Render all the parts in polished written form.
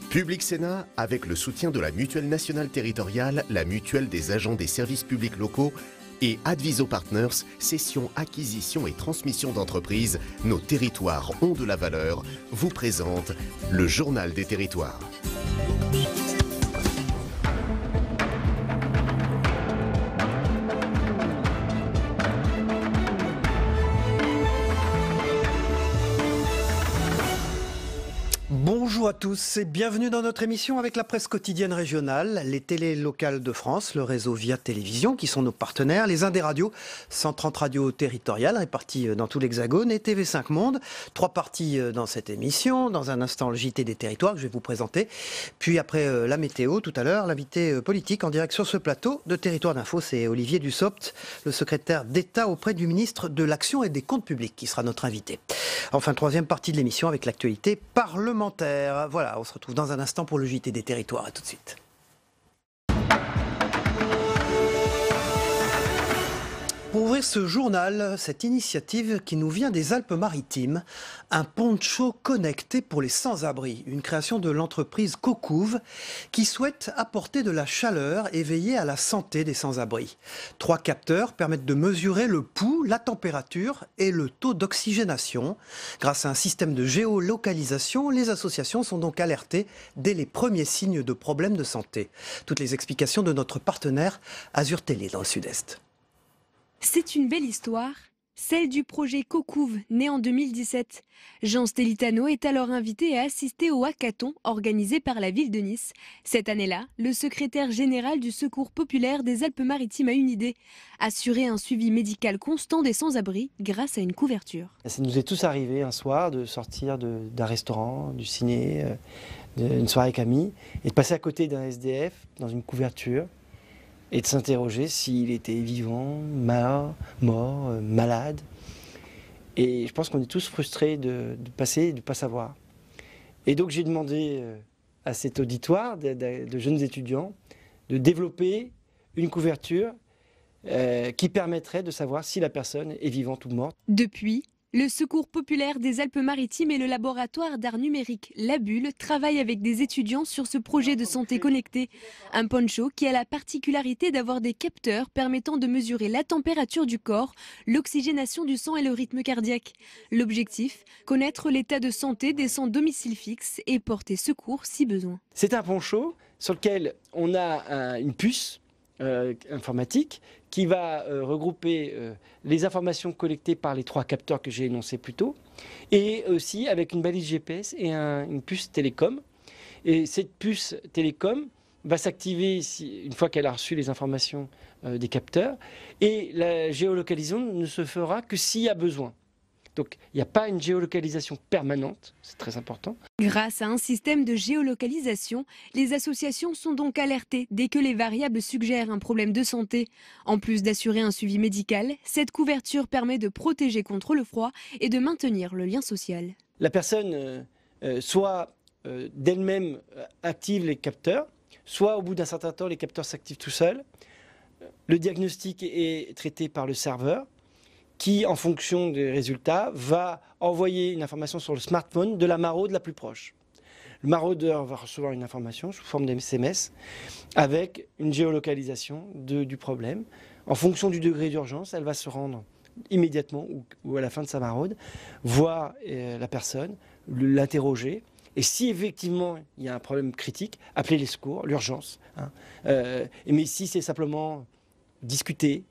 Public Sénat, avec le soutien de la Mutuelle nationale territoriale, la Mutuelle des agents des services publics locaux et Adviso Partners, cession, acquisition et transmission d'entreprises, nos territoires ont de la valeur, vous présente le Journal des territoires. Bonjour à tous et bienvenue dans notre émission avec la presse quotidienne régionale, les télés locales de France, le réseau Via Télévision qui sont nos partenaires, les uns des radios, 130 radios territoriales réparties dans tout l'Hexagone et TV5 Monde. 3 parties dans cette émission, dans un instant le JT des territoires que je vais vous présenter, puis après la météo tout à l'heure, l'invité politique en direct sur ce plateau de Territoire d'Info, c'est Olivier Dussopt, le secrétaire d'État auprès du ministre de l'Action et des Comptes Publics qui sera notre invité. Enfin, troisième partie de l'émission avec l'actualité parlementaire. Voilà, on se retrouve dans un instant pour le JT des territoires. À tout de suite. Pour ouvrir ce journal, cette initiative qui nous vient des Alpes-Maritimes, un poncho connecté pour les sans-abri, une création de l'entreprise Cocouv qui souhaite apporter de la chaleur et veiller à la santé des sans-abri. 3 capteurs permettent de mesurer le pouls, la température et le taux d'oxygénation. Grâce à un système de géolocalisation, les associations sont donc alertées dès les premiers signes de problèmes de santé. Toutes les explications de notre partenaire Azur Télé dans le Sud-Est. C'est une belle histoire, celle du projet Cocouv, né en 2017. Jean Stelitano est alors invité à assister au hackathon organisé par la ville de Nice. Cette année-là, le secrétaire général du Secours populaire des Alpes-Maritimes a une idée, assurer un suivi médical constant des sans-abri grâce à une couverture. Ça nous est tous arrivé un soir de sortir d'un restaurant, du ciné, d'une soirée avec amis, et de passer à côté d'un SDF dans une couverture, et de s'interroger s'il était vivant, mort, malade. Et je pense qu'on est tous frustrés de passer et de ne pas savoir. Et donc j'ai demandé à cet auditoire de jeunes étudiants de développer une couverture qui permettrait de savoir si la personne est vivante ou morte. Depuis, le Secours populaire des Alpes-Maritimes et le laboratoire d'art numérique La Bulle travaillent avec des étudiants sur ce projet de santé connectée. Un poncho qui a la particularité d'avoir des capteurs permettant de mesurer la température du corps, l'oxygénation du sang et le rythme cardiaque. L'objectif, connaître l'état de santé des sans domicile fixe et porter secours si besoin. C'est un poncho sur lequel on a une puce informatique qui va regrouper les informations collectées par les 3 capteurs que j'ai énoncés plus tôt, et aussi avec une balise GPS et une puce télécom. Et cette puce télécom va s'activer une fois qu'elle a reçu les informations des capteurs, et la géolocalisation ne se fera que s'il y a besoin. Donc il n'y a pas une géolocalisation permanente, c'est très important. Grâce à un système de géolocalisation, les associations sont donc alertées dès que les variables suggèrent un problème de santé. En plus d'assurer un suivi médical, cette couverture permet de protéger contre le froid et de maintenir le lien social. La personne soit d'elle-même active les capteurs, soit au bout d'un certain temps les capteurs s'activent tout seuls. Le diagnostic est traité par le serveur, qui, en fonction des résultats, va envoyer une information sur le smartphone de la maraude la plus proche. Le maraudeur va recevoir une information sous forme d'SMS avec une géolocalisation du problème. En fonction du degré d'urgence, elle va se rendre immédiatement ou à la fin de sa maraude, voir la personne, l'interroger. Et si effectivement il y a un problème critique, appeler les secours, l'urgence. Mais si c'est simplement discuter,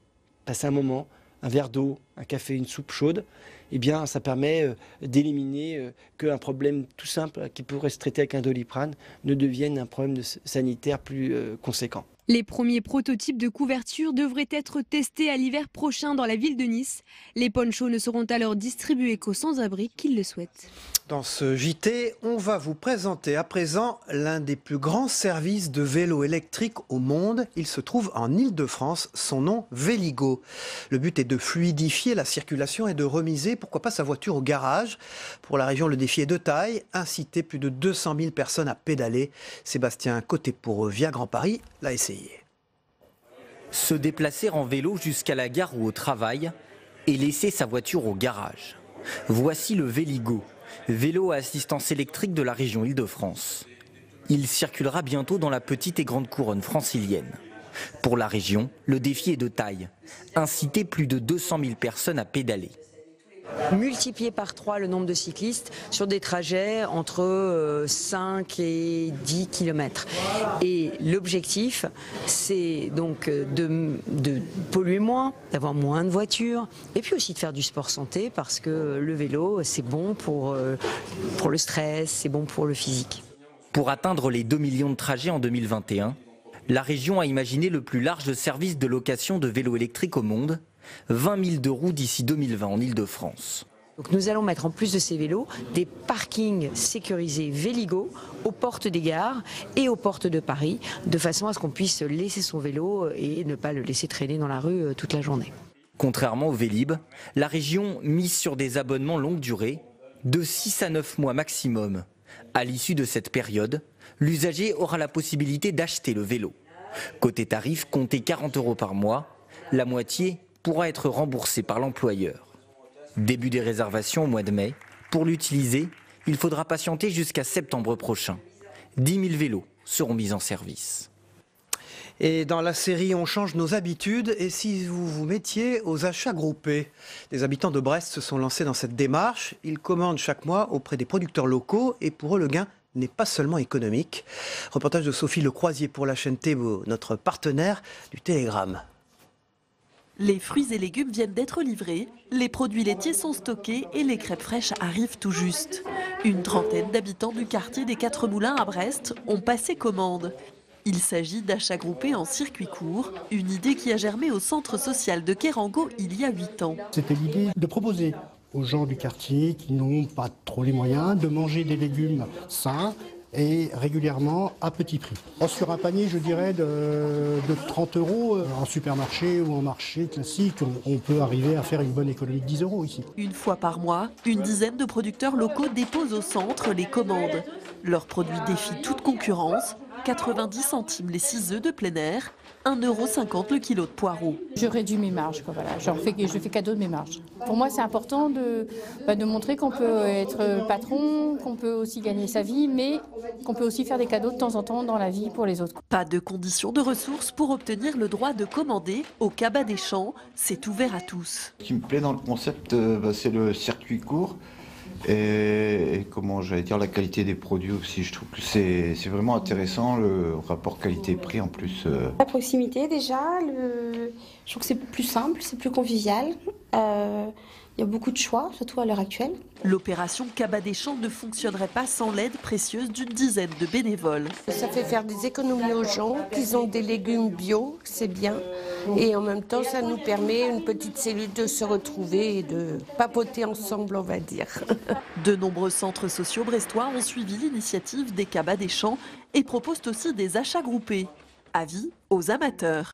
passer un moment, un verre d'eau, un café, une soupe chaude, eh bien, ça permet d'éliminer qu'un problème tout simple qui pourrait se traiter avec un Doliprane ne devienne un problème sanitaire plus conséquent. Les premiers prototypes de couverture devraient être testés à l'hiver prochain dans la ville de Nice. Les ponchos ne seront alors distribués qu'aux sans-abri qui le souhaitent. Dans ce JT, on va vous présenter à présent l'un des plus grands services de vélo électrique au monde. Il se trouve en Île-de-France, son nom Véligo. Le but est de fluidifier la circulation et de remiser, pourquoi pas, sa voiture au garage. Pour la région, le défi est de taille, inciter plus de 200 000 personnes à pédaler. Sébastien Côté pour Via Grand Paris l'a essayé. Se déplacer en vélo jusqu'à la gare ou au travail et laisser sa voiture au garage. Voici le Véligo, vélo à assistance électrique de la région Île-de-France. Il circulera bientôt dans la petite et grande couronne francilienne. Pour la région, le défi est de taille. Inciter plus de 200 000 personnes à pédaler. Multiplier par 3 le nombre de cyclistes sur des trajets entre 5 et 10 km. Et l'objectif, c'est donc de polluer moins, d'avoir moins de voitures, et puis aussi de faire du sport santé, parce que le vélo, c'est bon pour le stress, c'est bon pour le physique. Pour atteindre les 2 millions de trajets en 2021, la région a imaginé le plus large service de location de vélos électriques au monde, 20 000 de roues d'ici 2020 en Île-de-France. Donc nous allons mettre en plus de ces vélos des parkings sécurisés Véligo aux portes des gares et aux portes de Paris, de façon à ce qu'on puisse laisser son vélo et ne pas le laisser traîner dans la rue toute la journée. Contrairement au Vélib, la région mise sur des abonnements longue durée, de 6 à 9 mois maximum. À l'issue de cette période, l'usager aura la possibilité d'acheter le vélo. Côté tarif, comptez 40 € par mois, la moitié pourra être remboursée par l'employeur. Début des réservations au mois de mai. Pour l'utiliser, il faudra patienter jusqu'à septembre prochain. 10 000 vélos seront mis en service. Et dans la série, on change nos habitudes. Et si vous vous mettiez aux achats groupés? Des habitants de Brest se sont lancés dans cette démarche. Ils commandent chaque mois auprès des producteurs locaux. Et pour eux, le gain n'est pas seulement économique. Reportage de Sophie Lecroisier pour la chaîne Thébo, notre partenaire du Télégramme. Les fruits et légumes viennent d'être livrés, les produits laitiers sont stockés et les crêpes fraîches arrivent tout juste. Une trentaine d'habitants du quartier des Quatre Moulins à Brest ont passé commande. Il s'agit d'achats groupés en circuit court, une idée qui a germé au centre social de Kérango il y a 8 ans. C'était l'idée de proposer aux gens du quartier qui n'ont pas trop les moyens de manger des légumes sains et régulièrement à petit prix. Sur un panier, je dirais, de 30 €, en supermarché ou en marché classique, on peut arriver à faire une bonne économie de 10 € ici. Une fois par mois, une dizaine de producteurs locaux déposent au centre les commandes. Leurs produits défient toute concurrence, 90 centimes les 6 œufs de plein air, 1,50 € le kilo de poireaux. Je réduis mes marges, voilà. Je fais cadeau de mes marges. Pour moi, c'est important de montrer qu'on peut être patron, qu'on peut aussi gagner sa vie, mais qu'on peut aussi faire des cadeaux de temps en temps dans la vie pour les autres. Pas de conditions de ressources pour obtenir le droit de commander au Cabas des Champs. C'est ouvert à tous. Ce qui me plaît dans le concept, c'est le circuit court. Et comment j'allais dire, la qualité des produits aussi. Je trouve que c'est vraiment intéressant, le rapport qualité-prix en plus. La proximité déjà, je trouve que c'est plus simple, c'est plus convivial. Il y a beaucoup de choix, surtout à l'heure actuelle. L'opération Cabas des Champs ne fonctionnerait pas sans l'aide précieuse d'une dizaine de bénévoles. Ça fait faire des économies aux gens, qu'ils ont des légumes bio, c'est bien. Et en même temps, ça nous permet, une petite cellule, de se retrouver et de papoter ensemble, on va dire. De nombreux centres sociaux brestois ont suivi l'initiative des Cabas des Champs et proposent aussi des achats groupés. Avis aux amateurs.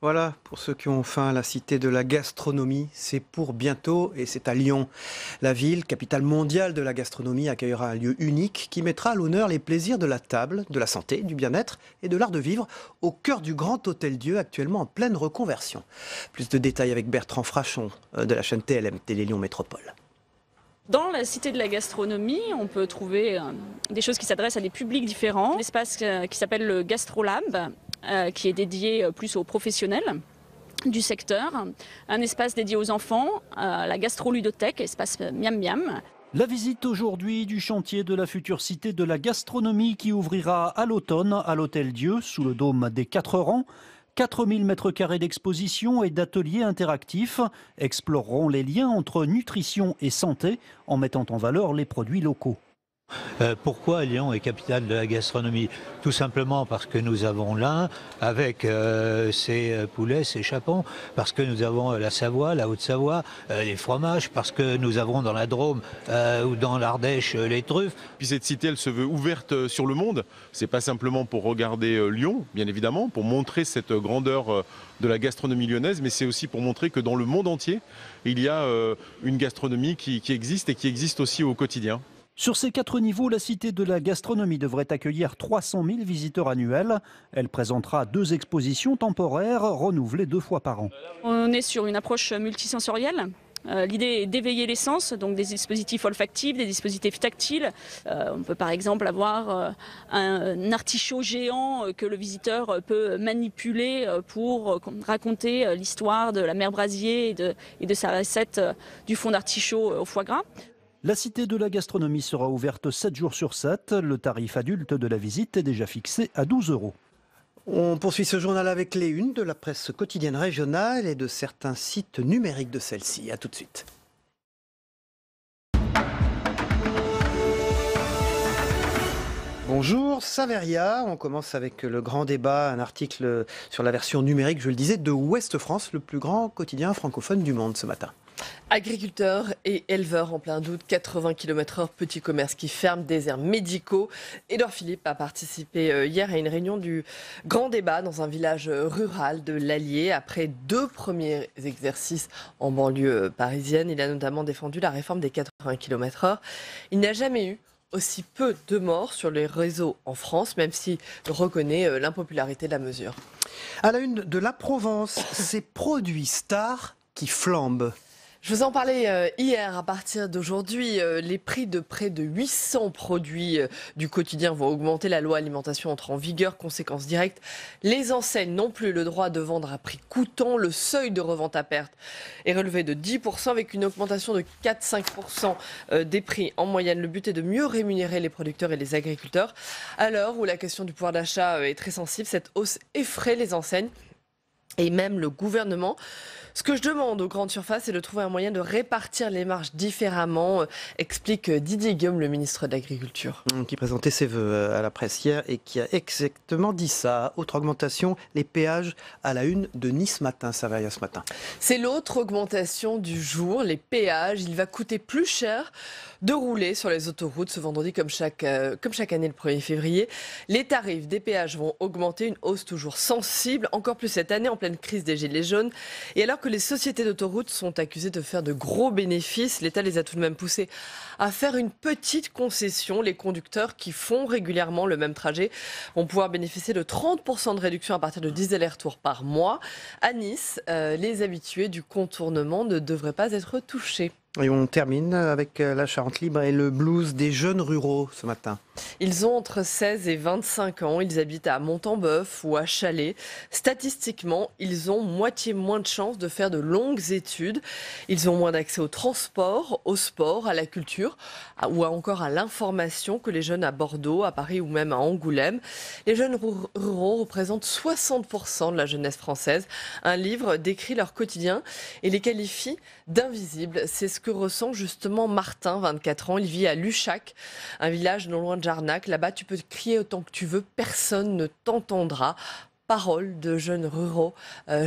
Voilà, pour ceux qui ont faim, la cité de la gastronomie, c'est pour bientôt et c'est à Lyon. La ville, capitale mondiale de la gastronomie, accueillera un lieu unique qui mettra à l'honneur les plaisirs de la table, de la santé, du bien-être et de l'art de vivre au cœur du Grand Hôtel-Dieu, actuellement en pleine reconversion. Plus de détails avec Bertrand Frachon de la chaîne TLM, Télé Lyon Métropole. Dans la cité de la gastronomie, on peut trouver des choses qui s'adressent à des publics différents. Un espace qui s'appelle le GastroLab, qui est dédié plus aux professionnels du secteur. Un espace dédié aux enfants, la gastroludothèque, espace Miam Miam. La visite aujourd'hui du chantier de la future cité de la gastronomie qui ouvrira à l'automne à l'Hôtel-Dieu, sous le dôme des 4 rangs. 4000 m² d'exposition et d'ateliers interactifs exploreront les liens entre nutrition et santé en mettant en valeur les produits locaux. Pourquoi Lyon est capitale de la gastronomie? Tout simplement parce que nous avons l'Ain avec ses poulets, ses chapons, parce que nous avons la Savoie, la Haute-Savoie, les fromages, parce que nous avons dans la Drôme ou dans l'Ardèche les truffes. Puis cette cité, elle se veut ouverte sur le monde. C'est pas simplement pour regarder Lyon, bien évidemment, pour montrer cette grandeur de la gastronomie lyonnaise, mais c'est aussi pour montrer que dans le monde entier, il y a une gastronomie qui existe et qui existe aussi au quotidien. Sur ces 4 niveaux, la cité de la gastronomie devrait accueillir 300 000 visiteurs annuels. Elle présentera 2 expositions temporaires renouvelées 2 fois par an. On est sur une approche multisensorielle. L'idée est d'éveiller les sens, donc des dispositifs olfactifs, des dispositifs tactiles. On peut par exemple avoir un artichaut géant que le visiteur peut manipuler pour raconter l'histoire de la mère Brasier et de sa recette du fond d'artichaut au foie gras. La Cité de la Gastronomie sera ouverte 7 jours sur 7. Le tarif adulte de la visite est déjà fixé à 12 €. On poursuit ce journal avec les unes de la presse quotidienne régionale et de certains sites numériques de celle-ci. A tout de suite. Bonjour, Saveria. On commence avec le grand débat, un article sur la version numérique, je le disais, de Ouest France, le plus grand quotidien francophone du monde ce matin. Agriculteurs et éleveurs en plein doute, 80 km/h, petits commerces qui ferment, déserts médicaux. Édouard Philippe a participé hier à une réunion du grand débat dans un village rural de l'Allier. Après 2 premiers exercices en banlieue parisienne, il a notamment défendu la réforme des 80 km/h. Il n'y a jamais eu aussi peu de morts sur les réseaux en France, même s'il reconnaît l'impopularité de la mesure. À la une de la Provence, ces produits stars qui flambent. Je vous en parlais hier. À partir d'aujourd'hui, les prix de près de 800 produits du quotidien vont augmenter. La loi alimentation entre en vigueur. Conséquence directe, les enseignes n'ont plus le droit de vendre à prix coûtant. Le seuil de revente à perte est relevé de 10% avec une augmentation de 4-5% des prix en moyenne. Le but est de mieux rémunérer les producteurs et les agriculteurs. À l'heure où la question du pouvoir d'achat est très sensible, cette hausse effraie les enseignes et même le gouvernement. Ce que je demande aux grandes surfaces, c'est de trouver un moyen de répartir les marges différemment, explique Didier Guillaume, le ministre de l'Agriculture. Qui présentait ses vœux à la presse hier et qui a exactement dit ça. Autre augmentation, les péages à la une de Nice Matin, Saveria ce matin. C'est l'autre augmentation du jour, les péages. Il va coûter plus cher de rouler sur les autoroutes ce vendredi comme chaque année le 1er février. Les tarifs des péages vont augmenter, une hausse toujours sensible, encore plus cette année en pleine crise des gilets jaunes. Et alors que les sociétés d'autoroutes sont accusées de faire de gros bénéfices, l'État les a tout de même poussées à faire une petite concession. Les conducteurs qui font régulièrement le même trajet vont pouvoir bénéficier de 30% de réduction à partir de 10 allers-retours par mois. À Nice, les habitués du contournement ne devraient pas être touchés. Et on termine avec la Charente libre et le blues des jeunes ruraux ce matin. Ils ont entre 16 et 25 ans, ils habitent à Montembeuf ou à Chalais. Statistiquement, ils ont moitié moins de chances de faire de longues études. Ils ont moins d'accès au transport, au sport, à la culture ou encore à l'information que les jeunes à Bordeaux, à Paris ou même à Angoulême. Les jeunes ruraux représentent 60% de la jeunesse française. Un livre décrit leur quotidien et les qualifie d'invisibles. C'est ce que ressent justement Martin, 24 ans. Il vit à Luchac, un village non loin de Jarnac. Là-bas, tu peux crier autant que tu veux, personne ne t'entendra. Paroles de jeunes ruraux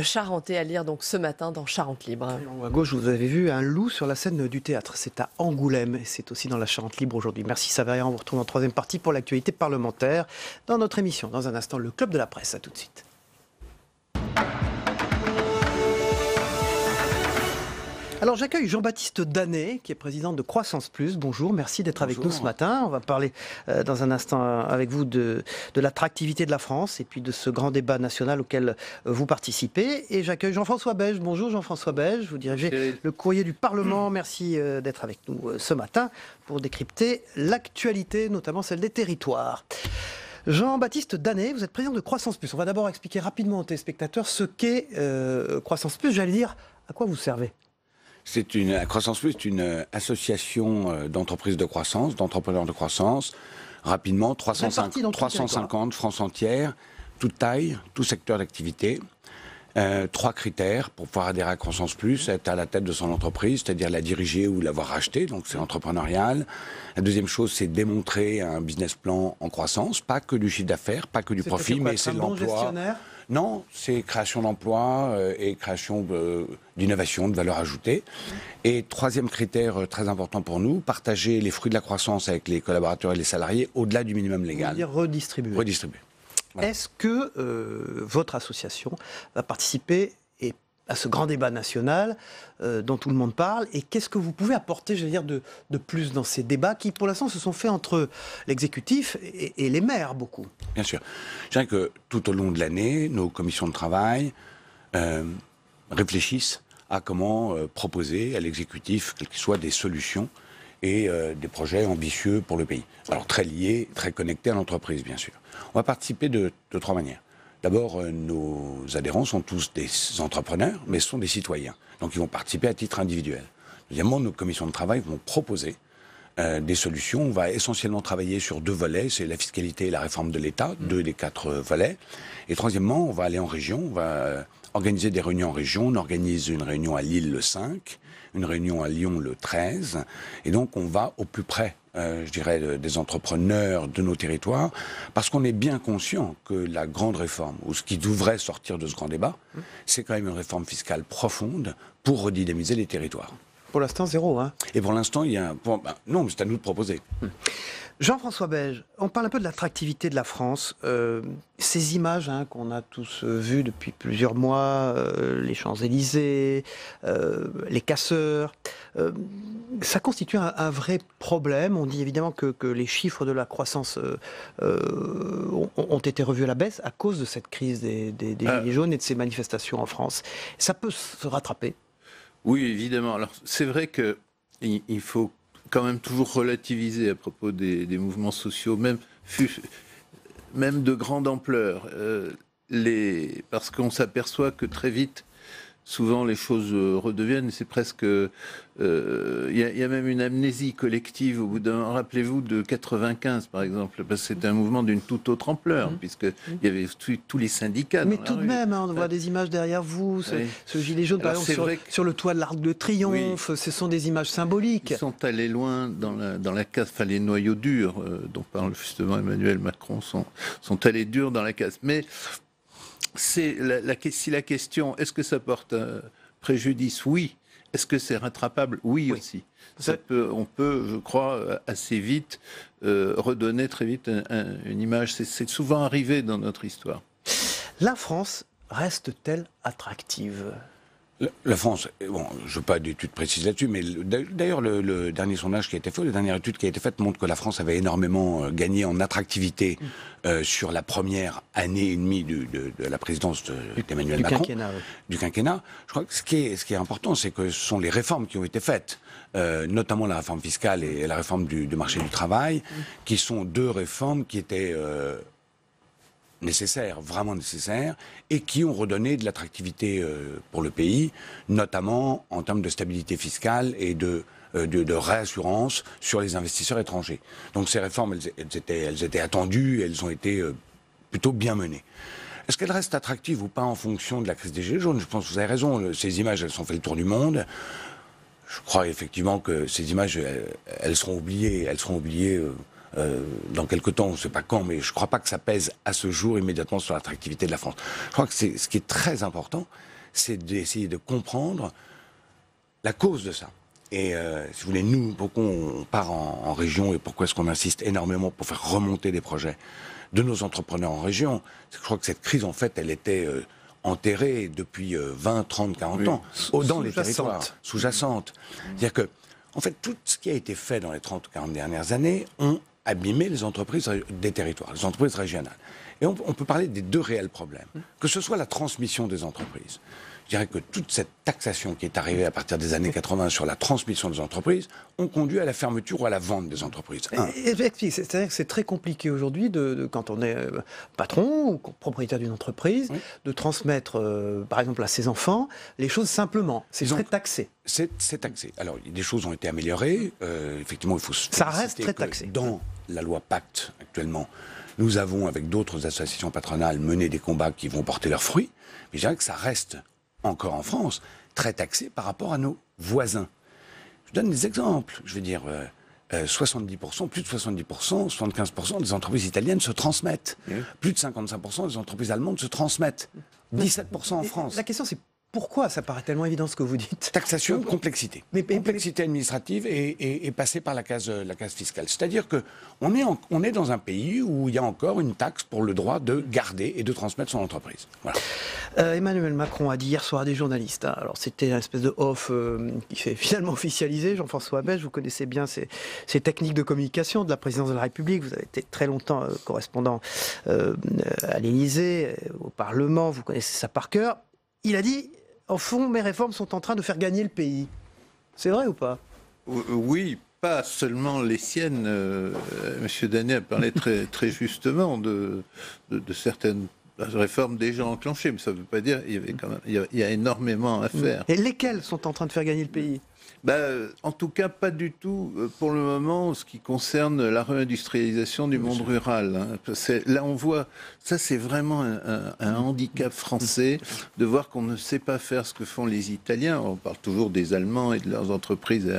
charentais à lire donc ce matin dans Charente libre. À gauche, vous avez vu un loup sur la scène du théâtre. C'est à Angoulême et c'est aussi dans la Charente libre aujourd'hui. Merci Saveria, on vous retrouve en troisième partie pour l'actualité parlementaire dans notre émission. Dans un instant, le Club de la Presse. À tout de suite. Alors j'accueille Jean-Baptiste Danet, qui est président de Croissance Plus. Bonjour, merci d'être avec nous ce matin. On va parler dans un instant avec vous de l'attractivité de la France et puis de ce grand débat national auquel vous participez. Et j'accueille Jean-François Beige. Bonjour Jean-François Beige, vous dirigez le Courrier du Parlement. Merci d'être avec nous ce matin pour décrypter l'actualité, notamment celle des territoires. Jean-Baptiste Danet, vous êtes président de Croissance Plus. On va d'abord expliquer rapidement aux téléspectateurs ce qu'est Croissance Plus. J'allais dire, à quoi vous servez ? Croissance Plus est une association d'entreprises de croissance, d'entrepreneurs de croissance. Rapidement, 350 France entière, toute taille, tout secteur d'activité. 3 critères pour pouvoir adhérer à Croissance Plus: être à la tête de son entreprise, c'est-à-dire la diriger ou l'avoir rachetée, donc c'est entrepreneurial. La deuxième chose, c'est démontrer un business plan en croissance, pas que du chiffre d'affaires, pas que du profit, mais c'est l'emploi. Non, c'est création d'emplois et création d'innovation, de valeur ajoutée. Et troisième critère très important pour nous, partager les fruits de la croissance avec les collaborateurs et les salariés au-delà du minimum légal. Vous dire redistribuer. Redistribuer. Voilà. Est-ce que votre association va participer à ce grand débat national dont tout le monde parle, et qu'est-ce que vous pouvez apporter, je veux dire, de plus dans ces débats qui, pour l'instant, se sont faits entre l'exécutif et les maires, beaucoup? Bien sûr. Je dirais que tout au long de l'année, nos commissions de travail réfléchissent à comment proposer à l'exécutif, quelles que soient des solutions et des projets ambitieux pour le pays. Alors très liés, très connectés à l'entreprise, bien sûr. On va participer de 3 manières. D'abord, nos adhérents sont tous des entrepreneurs, mais ce sont des citoyens. Donc ils vont participer à titre individuel. Deuxièmement, nos commissions de travail vont proposer des solutions. On va essentiellement travailler sur 2 volets, c'est la fiscalité et la réforme de l'État, 2 des 4 volets. Et troisièmement, on va aller en région, on va organiser des réunions en région. On organise une réunion à Lille le 5, une réunion à Lyon le 13. Et donc on va au plus près, je dirais, des entrepreneurs de nos territoires, parce qu'on est bien conscient que la grande réforme, ou ce qui devrait sortir de ce grand débat, c'est quand même une réforme fiscale profonde pour redynamiser les territoires. Pour l'instant, 0. Hein. Et pour l'instant, il y a un... non, mais c'est à nous de proposer. Jean-François Beige, on parle un peu de l'attractivité de la France. Ces images qu'on a tous vues depuis plusieurs mois, les Champs-Élysées, les casseurs, ça constitue un vrai problème. On dit évidemment que les chiffres de la croissance ont été revus à la baisse à cause de cette crise des Gilets jaunes et de ces manifestations en France. Ça peut se rattraper? Oui, évidemment. Alors, c'est vrai qu'il faut quand même toujours relativiser à propos des mouvements sociaux, même de grande ampleur, parce qu'on s'aperçoit que très vite, souvent les choses redeviennent, c'est presque... Il y a même une amnésie collective au bout d'un... Rappelez-vous de 95, par exemple, parce que c'était un mouvement d'une toute autre ampleur, puisqu'il y avait tous les syndicats. Mais tout de même, on voit des images derrière vous, ce gilet jaune, par exemple, sur le toit de l'Arc de Triomphe, ce sont des images symboliques. Ils sont allés loin dans la casse, enfin les noyaux durs, dont parle justement Emmanuel Macron, sont allés durs dans la casse. Mais... si la question, est-ce que ça porte préjudice? Oui. Est-ce que c'est rattrapable? Oui aussi. On peut, je crois, assez vite redonner très vite une image. C'est souvent arrivé dans notre histoire. La France reste-t-elle attractive? La France, bon, je n'ai pas d'études précises là-dessus, mais d'ailleurs le dernier sondage qui a été fait, la dernière étude qui a été faite montre que la France avait énormément gagné en attractivité sur la première année et demie de la présidence d'Emmanuel Macron. Du quinquennat. Je crois que ce qui est important, c'est que ce sont les réformes qui ont été faites, notamment la réforme fiscale et la réforme du marché du travail, qui sont 2 réformes qui étaient... nécessaires, vraiment nécessaires, et qui ont redonné de l'attractivité pour le pays, notamment en termes de stabilité fiscale et de réassurance sur les investisseurs étrangers. Donc ces réformes, elles étaient attendues, elles ont été plutôt bien menées. Est-ce qu'elles restent attractives ou pas en fonction de la crise des Gilets jaunes? Je pense que vous avez raison, ces images, elles ont fait le tour du monde. Je crois effectivement que ces images, elles seront oubliées dans quelques temps, on ne sait pas quand, mais je ne crois pas que ça pèse à ce jour immédiatement sur l'attractivité de la France. Je crois que ce qui est très important, c'est d'essayer de comprendre la cause de ça. Et si vous voulez, nous, pourquoi on part en région et pourquoi est-ce qu'on insiste énormément pour faire remonter des projets de nos entrepreneurs en région? Je crois que cette crise, en fait, elle était enterrée depuis 20, 30, 40 ans, dans les territoires, sous-jacente. C'est-à-dire que, en fait, tout ce qui a été fait dans les 30 ou 40 dernières années ont abîmer les entreprises des territoires, les entreprises régionales. Et on peut parler des 2 réels problèmes. Que ce soit la transmission des entreprises. Je dirais que toute cette taxation qui est arrivée à partir des années 80 sur la transmission des entreprises ont conduit à la fermeture ou à la vente des entreprises. C'est-à-dire que c'est très compliqué aujourd'hui, quand on est patron ou propriétaire d'une entreprise, de transmettre, par exemple, à ses enfants, les choses simplement. C'est très taxé. C'est taxé. Alors, des choses ont été améliorées. Effectivement, il faut se ça reste très taxé. Dans la loi Pacte, actuellement, nous avons, avec d'autres associations patronales, mené des combats qui vont porter leurs fruits. Mais je dirais que ça reste encore en France, très taxé par rapport à nos voisins. Je donne des exemples. Je veux dire, 70%, plus de 70%, 75% des entreprises italiennes se transmettent. Plus de 55% des entreprises allemandes se transmettent. 17% en France. La question, c'est pourquoi ça paraît tellement évident ce que vous dites? Taxation, complexité. Complexité administrative et passer par la case fiscale. C'est-à-dire qu'on est dans un pays où il y a encore une taxe pour le droit de garder et de transmettre son entreprise. Voilà. Emmanuel Macron a dit hier soir à des journalistes, alors c'était une espèce de off qui s'est finalement officialisé. Jean-François Beige, vous connaissez bien ces techniques de communication de la présidence de la République. Vous avez été très longtemps correspondant à l'Élysée, au Parlement, vous connaissez ça par cœur. Il a dit au fond, mes réformes sont en train de faire gagner le pays. C'est vrai ou pas? Oui, pas seulement les siennes. Monsieur Danet a parlé très, très justement de certaines réformes déjà enclenchées, mais ça ne veut pas dire qu'il y a énormément à faire. Et lesquelles sont en train de faire gagner le pays? En tout cas, pas du tout pour le moment ce qui concerne la réindustrialisation du monde rural. Là, on voit, ça c'est vraiment un handicap français de voir qu'on ne sait pas faire ce que font les Italiens. On parle toujours des Allemands et de leurs entreprises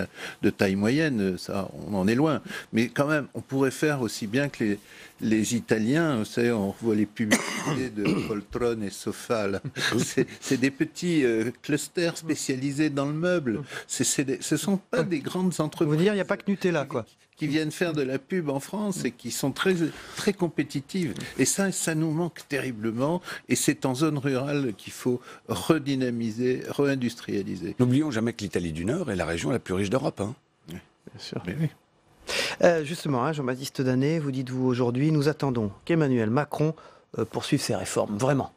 de taille moyenne, ça on en est loin. Mais quand même, on pourrait faire aussi bien que les Italiens. Vous savez, on voit les publicités de Poltron et Sofa. C'est des petits clusters spécialisés dans le meuble. Ce ne sont pas des grandes entreprises. Vous dire, il n'y a pas que Nutella, quoi. Qui viennent faire de la pub en France et qui sont très, très compétitives. Et ça nous manque terriblement. Et c'est en zone rurale qu'il faut redynamiser, réindustrialiser. N'oublions jamais que l'Italie du Nord est la région la plus riche d'Europe. Hein. Oui, bien sûr. Mais oui. Justement, Jean-Baptiste Danet, vous dites-vous aujourd'hui, nous attendons qu'Emmanuel Macron poursuive ses réformes. Vraiment.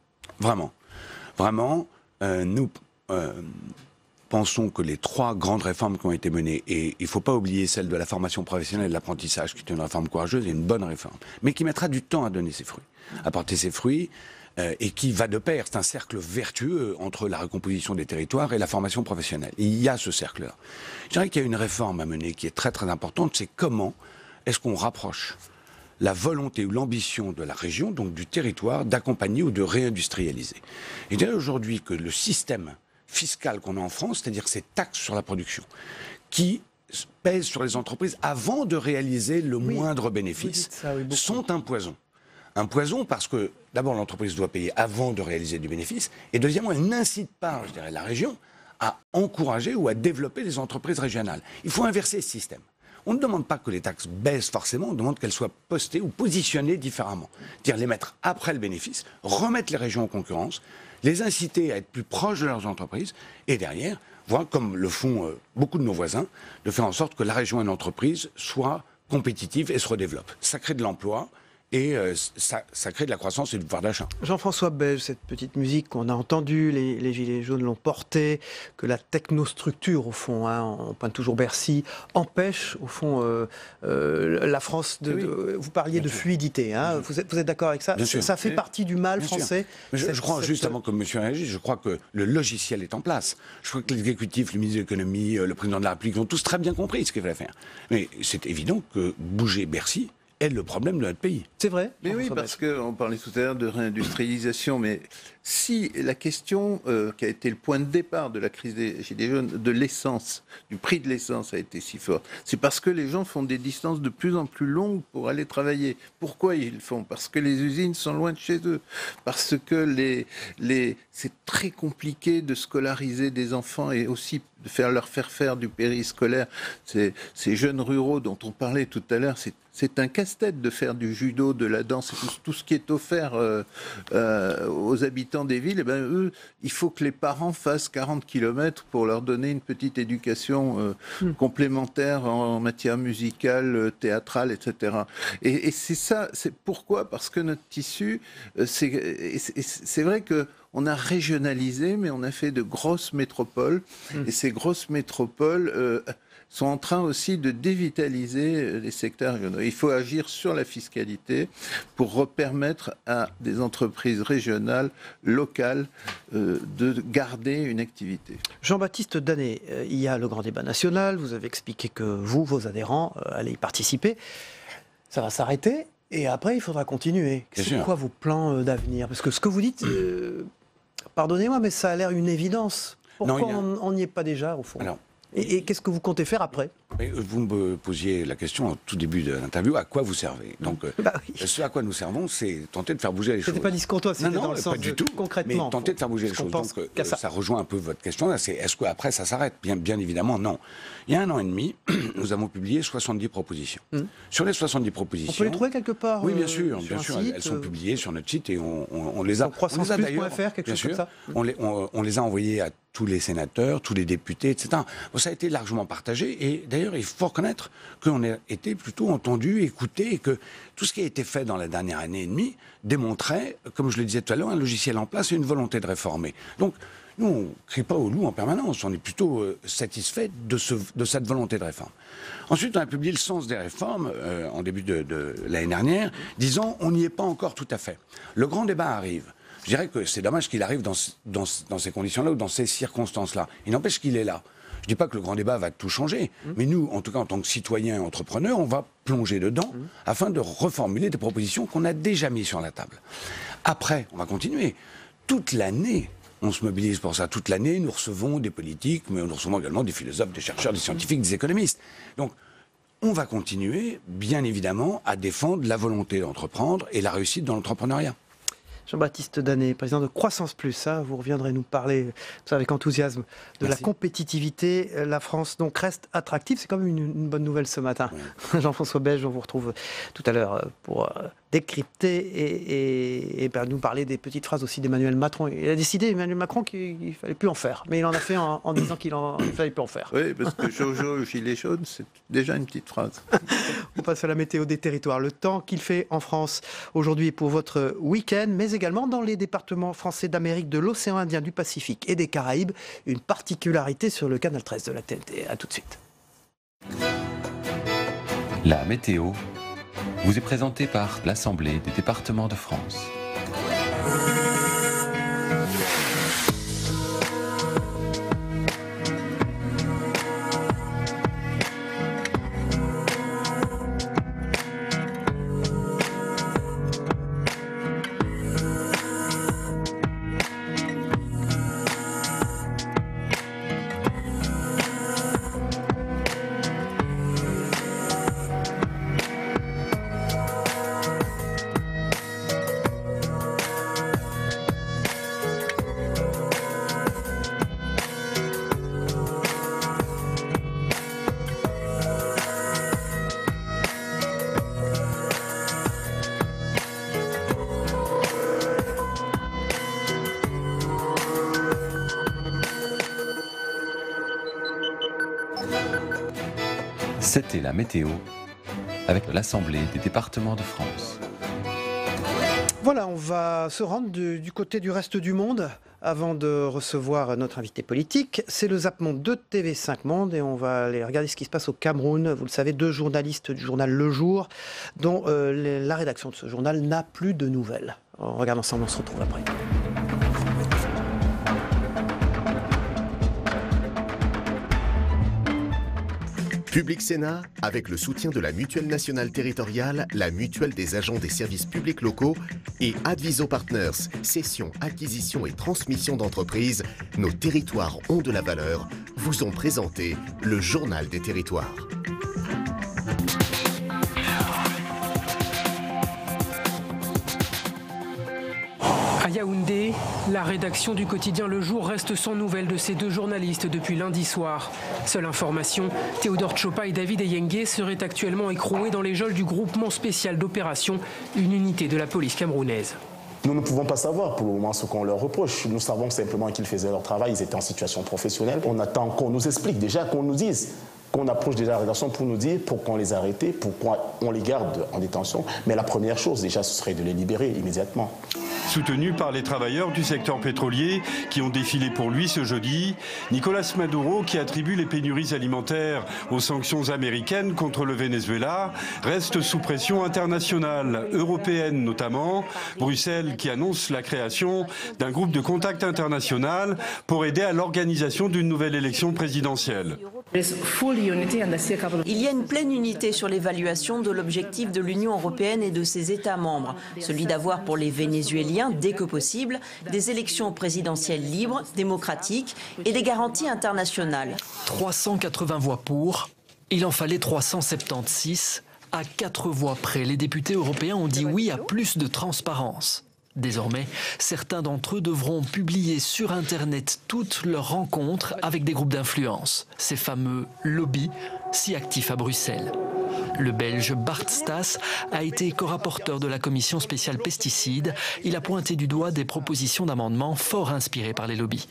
Nous pensons que les 3 grandes réformes qui ont été menées, et il ne faut pas oublier celle de la formation professionnelle et de l'apprentissage, qui est une réforme courageuse et une bonne réforme, mais qui mettra du temps à donner ses fruits, à porter ses fruits, et qui va de pair. C'est un cercle vertueux entre la recomposition des territoires et la formation professionnelle. Et il y a ce cercle-là. Je dirais qu'il y a une réforme à mener qui est très très importante, c'est comment est-ce qu'on rapproche la volonté ou l'ambition de la région, donc du territoire, d'accompagner ou de réindustrialiser. Et je dirais aujourd'hui que le système fiscal qu'on a en France, c'est-à-dire ces taxes sur la production, qui pèsent sur les entreprises avant de réaliser le moindre bénéfice, sont un poison. Un poison parce que, d'abord, l'entreprise doit payer avant de réaliser du bénéfice, et deuxièmement, elle n'incite pas, je dirais, la région à encourager ou à développer les entreprises régionales. Il faut inverser ce système. On ne demande pas que les taxes baissent forcément, on demande qu'elles soient postées ou positionnées différemment. C'est-à-dire les mettre après le bénéfice, remettre les régions en concurrence, les inciter à être plus proches de leurs entreprises, et derrière, voir, comme le font beaucoup de nos voisins, de faire en sorte que la région et l'entreprise soient compétitives et se redéveloppent. Ça crée de l'emploi, et ça crée de la croissance et du pouvoir d'achat. Jean-François Beige, cette petite musique qu'on a entendue, les Gilets jaunes l'ont portée, que la technostructure, au fond, on pointe toujours Bercy, empêche, au fond, la France de... Vous parliez de fluidité, vous êtes d'accord avec ça? Ça fait partie du mal français. Je crois, juste avant que M. réagisse, je crois que le logiciel est en place. Je crois que l'exécutif, le ministre de l'économie, le président de la République ont tous très bien compris ce qu'il fallait faire. Mais c'est évident que bouger Bercy est le problème de notre pays. C'est vrai. Mais oui, parce qu'on parlait tout à l'heure de réindustrialisation, mais si la question qui a été le point de départ de la crise des Gilets jaunes, de l'essence, du prix de l'essence a été si fort, c'est parce que les gens font des distances de plus en plus longues pour aller travailler. Pourquoi ils le font? Parce que les usines sont loin de chez eux, parce que c'est très compliqué de scolariser des enfants et aussi de leur faire du périscolaire. Ces jeunes ruraux dont on parlait tout à l'heure, c'est un casse-tête de faire du judo, de la danse, tout ce qui est offert aux habitants des villes. Et ben, eux, il faut que les parents fassent 40 km pour leur donner une petite éducation complémentaire en matière musicale, théâtrale, etc. Et c'est ça, c'est pourquoi? Parce que notre tissu, c'est vrai que on a régionalisé, mais on a fait de grosses métropoles. Et ces grosses métropoles sont en train aussi de dévitaliser les secteurs régionaux. Il faut agir sur la fiscalité pour permettre à des entreprises régionales, locales, de garder une activité. Jean-Baptiste Danet, il y a le grand débat national. Vous avez expliqué que vous, vos adhérents, allez y participer. Ça va s'arrêter. Et après, il faudra continuer. C'est quoi vos plans d'avenir? Parce que ce que vous dites, pardonnez-moi, mais ça a l'air une évidence. Pourquoi on n'y est pas déjà, au fond? Et qu'est-ce que vous comptez faire après? Vous me posiez la question au tout début de l'interview, à quoi vous servez? Donc, ce à quoi nous servons, c'est tenter de faire bouger les choses. C'était pas discourtois, c'était dans le sens pas du tout, concrètement. Mais tenter de faire bouger les choses. Donc, ça rejoint un peu votre question. C'est est-ce qu'après ça s'arrête? Bien évidemment, non. Il y a 1 an et demi, nous avons publié 70 propositions. Sur les 70 propositions... On peut les trouver quelque part? Oui, bien sûr. Elles sont publiées sur notre site et on les a... croissanceplus.fr, quelque chose comme ça. On les a envoyées à tous les sénateurs, tous les députés, etc. Bon, ça a été largement partagé et d'ailleurs il faut reconnaître qu'on a été plutôt entendu, écouté et que tout ce qui a été fait dans la dernière année et demie démontrait, comme je le disais tout à l'heure, un logiciel en place et une volonté de réformer. Donc nous, on ne crie pas au loup en permanence, on est plutôt satisfait de cette volonté de réforme. Ensuite, on a publié le sens des réformes en début de l'année dernière, disant on n'y est pas encore tout à fait. Le grand débat arrive. Je dirais que c'est dommage qu'il arrive dans ces conditions-là ou dans ces circonstances-là. Il n'empêche qu'il est là. Je ne dis pas que le grand débat va tout changer, mais nous, en tout cas en tant que citoyens et entrepreneurs, on va plonger dedans afin de reformuler des propositions qu'on a déjà mises sur la table. Après, on va continuer. Toute l'année, on se mobilise pour ça. Toute l'année, nous recevons des politiques, mais nous recevons également des philosophes, des chercheurs, des scientifiques, des économistes. Donc, on va continuer, bien évidemment, à défendre la volonté d'entreprendre et la réussite dans l'entrepreneuriat. Jean-Baptiste Danet, président de Croissance Plus, vous reviendrez nous parler avec enthousiasme de la compétitivité. La France donc reste attractive, c'est quand même une bonne nouvelle ce matin. Oui. Jean-François Beige, on vous retrouve tout à l'heure pour décrypter et nous parler des petites phrases aussi d'Emmanuel Macron. Il a décidé, Emmanuel Macron, qu'il ne fallait plus en faire, mais il en a fait en disant qu'il ne fallait plus en faire. Oui, parce que Jojo gilet jaune, c'est déjà une petite phrase. On passe à la météo des territoires. Le temps qu'il fait en France aujourd'hui pour votre week-end, mais également dans les départements français d'Amérique, de l'océan Indien, du Pacifique et des Caraïbes. Une particularité sur le canal 13 de la TNT. A tout de suite. La météo vous est présentée par l'Assemblée des départements de France. C'était la météo avec l'Assemblée des départements de France. Voilà, on va se rendre du côté du reste du monde avant de recevoir notre invité politique. C'est le Zap Monde de TV5 Monde et on va aller regarder ce qui se passe au Cameroun. Vous le savez, 2 journalistes du journal Le Jour, dont la rédaction de ce journal n'a plus de nouvelles. On regarde ensemble, on se retrouve après. Public Sénat, avec le soutien de la Mutuelle nationale territoriale, la Mutuelle des agents des services publics locaux et Adviso Partners, cession, acquisition et transmission d'entreprises, nos territoires ont de la valeur, vous ont présenté le Journal des territoires. À Yaoundé, la rédaction du quotidien Le Jour reste sans nouvelles de ces 2 journalistes depuis lundi soir. Seule information, Théodore Tchopa et David Eyengue seraient actuellement écroués dans les geôles du groupement spécial d'opération, une unité de la police camerounaise. Nous ne pouvons pas savoir pour le moment ce qu'on leur reproche. Nous savons simplement qu'ils faisaient leur travail, ils étaient en situation professionnelle. On attend qu'on nous explique déjà, qu'on nous dise, qu'on approche déjà la rédaction pour nous dire pourquoi on les a arrêtés, pourquoi on les garde en détention. Mais la première chose déjà, ce serait de les libérer immédiatement. Soutenu par les travailleurs du secteur pétrolier qui ont défilé pour lui ce jeudi, Nicolas Maduro, qui attribue les pénuries alimentaires aux sanctions américaines contre le Venezuela, reste sous pression internationale, européenne notamment. Bruxelles qui annonce la création d'un groupe de contact international pour aider à l'organisation d'une nouvelle élection présidentielle. Il y a une pleine unité sur l'évaluation de l'objectif de l'Union européenne et de ses États membres, celui d'avoir pour les Vénézuéliens, dès que possible, des élections présidentielles libres, démocratiques et des garanties internationales. 380 voix pour, il en fallait 376. À 4 voix près, les députés européens ont dit oui à plus de transparence. Désormais, certains d'entre eux devront publier sur Internet toutes leurs rencontres avec des groupes d'influence, ces fameux lobbies si actifs à Bruxelles. Le Belge Bart Stas a été co-rapporteur de la commission spéciale pesticides. Il a pointé du doigt des propositions d'amendements fort inspirées par les lobbies.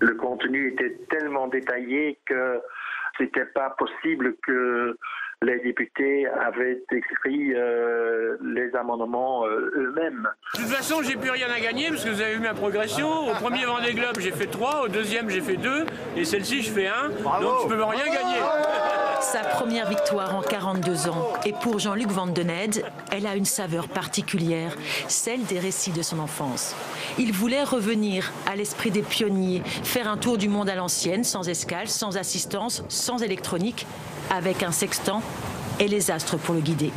Le contenu était tellement détaillé que c'était pas possible que les députés avaient écrit les amendements eux-mêmes. De toute façon, j'ai plus rien à gagner parce que vous avez vu ma progression. Au premier Vendée Globe, j'ai fait 3, au deuxième, j'ai fait 2, et celle-ci, je fais 1. Donc je peux rien gagner. Sa première victoire en 42 ans. Et pour Jean-Luc Vandenede, elle a une saveur particulière, celle des récits de son enfance. Il voulait revenir à l'esprit des pionniers, faire un tour du monde à l'ancienne, sans escale, sans assistance, sans électronique, avec un sextant et les astres pour le guider.